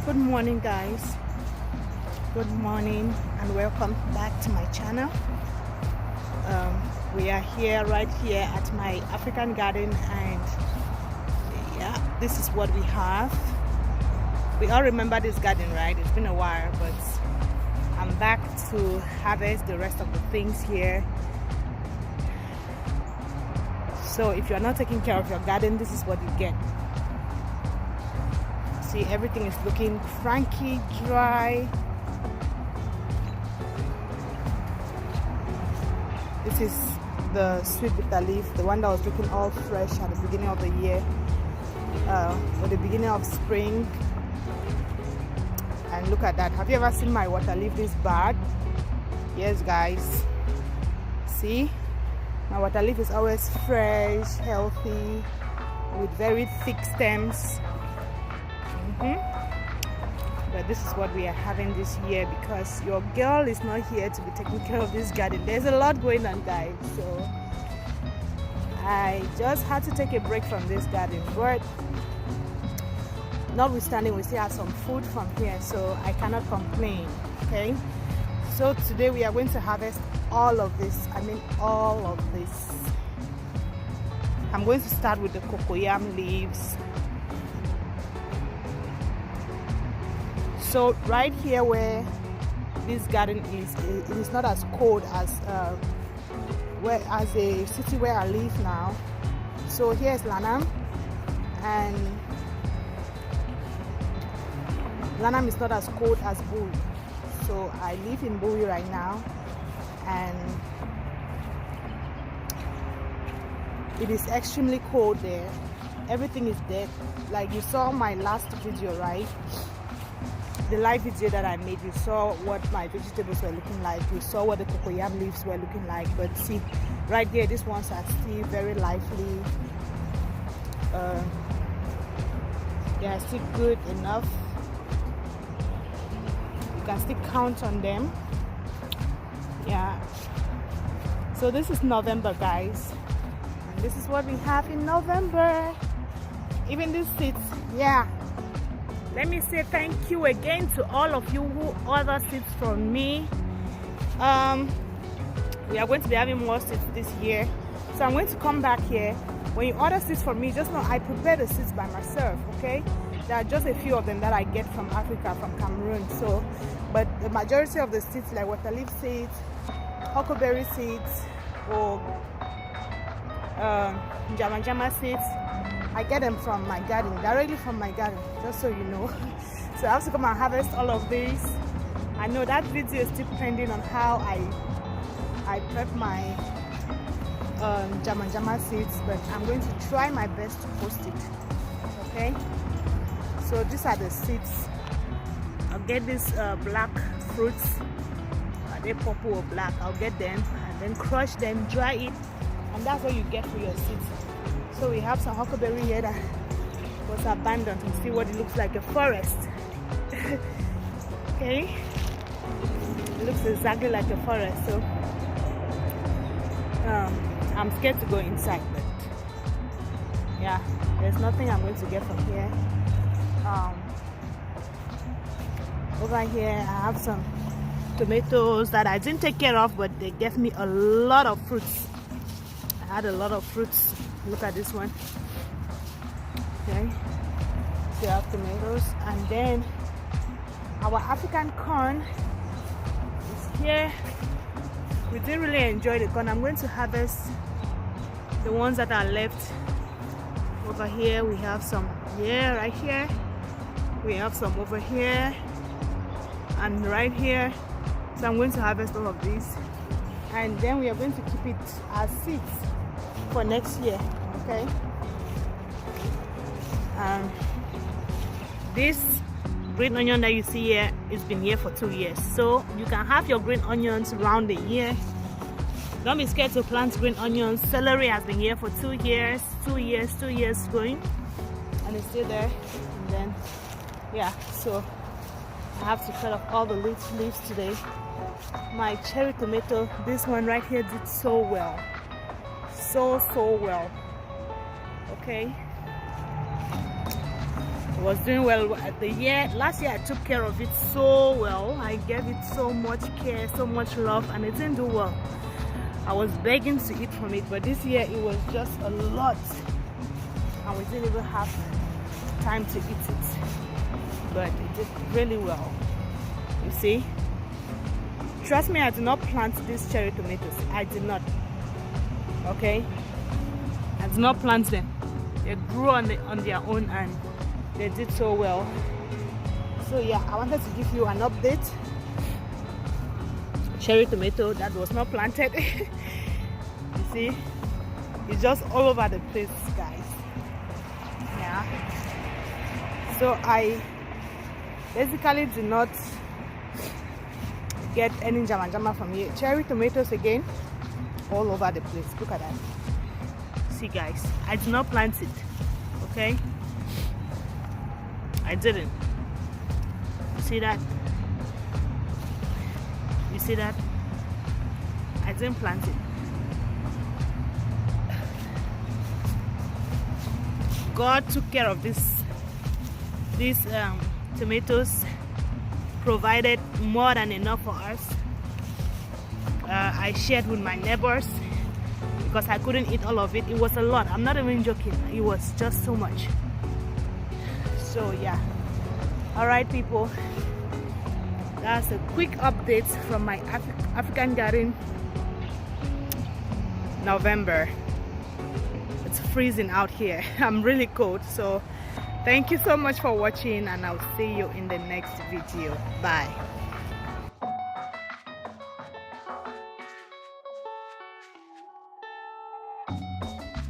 Good morning, guys. Good morning and welcome back to my channel. We are here right here at my African garden, and yeah, this is what we have. We all remember this garden, right? It's been a while, but I'm back to harvest the rest of the things here. So if you're not taking care of your garden, this is what you get. See, everything is looking cranky, dry. This is the sweet bitter leaf, the one that was looking all fresh at the beginning of the year, or the beginning of spring. And look at that. Have you ever seen my water leaf this bad? Yes, guys. See, my water leaf is always fresh, healthy, with very thick stems. But this is what we are having this year because your girl is not here to be taking care of this garden. There's a lot going on, guys, so I just had to take a break from this garden, but notwithstanding, we still have some food from here, so I cannot complain. Okay, so today we are going to harvest all of this. I mean all of this. I'm going to start with the cocoyam leaves. So right here where this garden is, it is not as cold as a city where I live now. So here is Lanam, and Lanam is not as cold as Bowie. So I live in Bowie right now, and it is extremely cold there. Everything is dead. Like you saw my last video, right? The live video that I made, you saw what my vegetables were looking like, you saw what the cocoyam leaves were looking like, but see right here, these ones are still very lively. They are still good enough. You can still count on them. Yeah, so this is November, guys, and this is what we have in November. Even these seeds, yeah. Let me say thank you again to all of you who order seeds from me. We are going to be having more seeds this year, so I'm going to come back here. When you order seeds from me, just know I prepare the seeds by myself, okay? There are just a few of them that I get from Africa, from Cameroon. So, but the majority of the seeds, like water leaf seeds, huckleberry seeds, or jama seeds, I get them from my garden, directly from my garden, just so you know. So I have to come and harvest all of these. I know that video is still pending on how I prep my jama seeds, but I'm going to try my best to post it. Okay, so these are the seeds. I'll get these black fruits. Are they purple or black? I'll get them and then crush them, dry it, and that's what you get for your seeds. So we have some huckleberry here that was abandoned. You see what it looks like, a forest. Okay, it looks exactly like a forest. So I'm scared to go inside, but yeah, there's nothing I'm going to get from here. Over here I have some tomatoes that I didn't take care of, but they gave me a lot of fruits. I had a lot of fruits. Look at this one. Okay, so you have tomatoes, and then our African corn is here. We didn't really enjoy the corn. I'm going to harvest the ones that are left. Over here we have some here, right here. We have some over here and right here. So I'm going to harvest all of these, and then we are going to keep it as seeds for next year. Okay, this green onion that you see here has been here for 2 years, so you can have your green onions around the year. Don't be scared to plant green onions. Celery has been here for 2 years going, and it's still there. And then yeah, so I have to cut off all the leaves today. My cherry tomato, this one right here, did so well, so well. Okay, was doing well. Last year I took care of it so well. I gave it so much care, so much love, and it didn't do well. I was begging to eat from it, but this year it was just a lot, and we didn't even have time to eat it. But it did really well. You see, trust me, I did not plant these cherry tomatoes. I did not. Okay, I did not plant them. They grew on their own, and they did so well. So yeah, I wanted to give you an update. Cherry tomato that was not planted. You see, it's just all over the place, guys. Yeah, so I basically did not get any jama from here. Cherry tomatoes again, all over the place. Look at that. See, guys, I did not plant it. Okay, I didn't. See that? You see that? I didn't plant it. God took care of these tomatoes, provided more than enough for us. I shared with my neighbors because I couldn't eat all of it. It was a lot. I'm not even joking. It was just so much. So yeah. All right, people. That's a quick update from my African garden. November. It's freezing out here. I'm really cold. So thank you so much for watching, and I'll see you in the next video. Bye.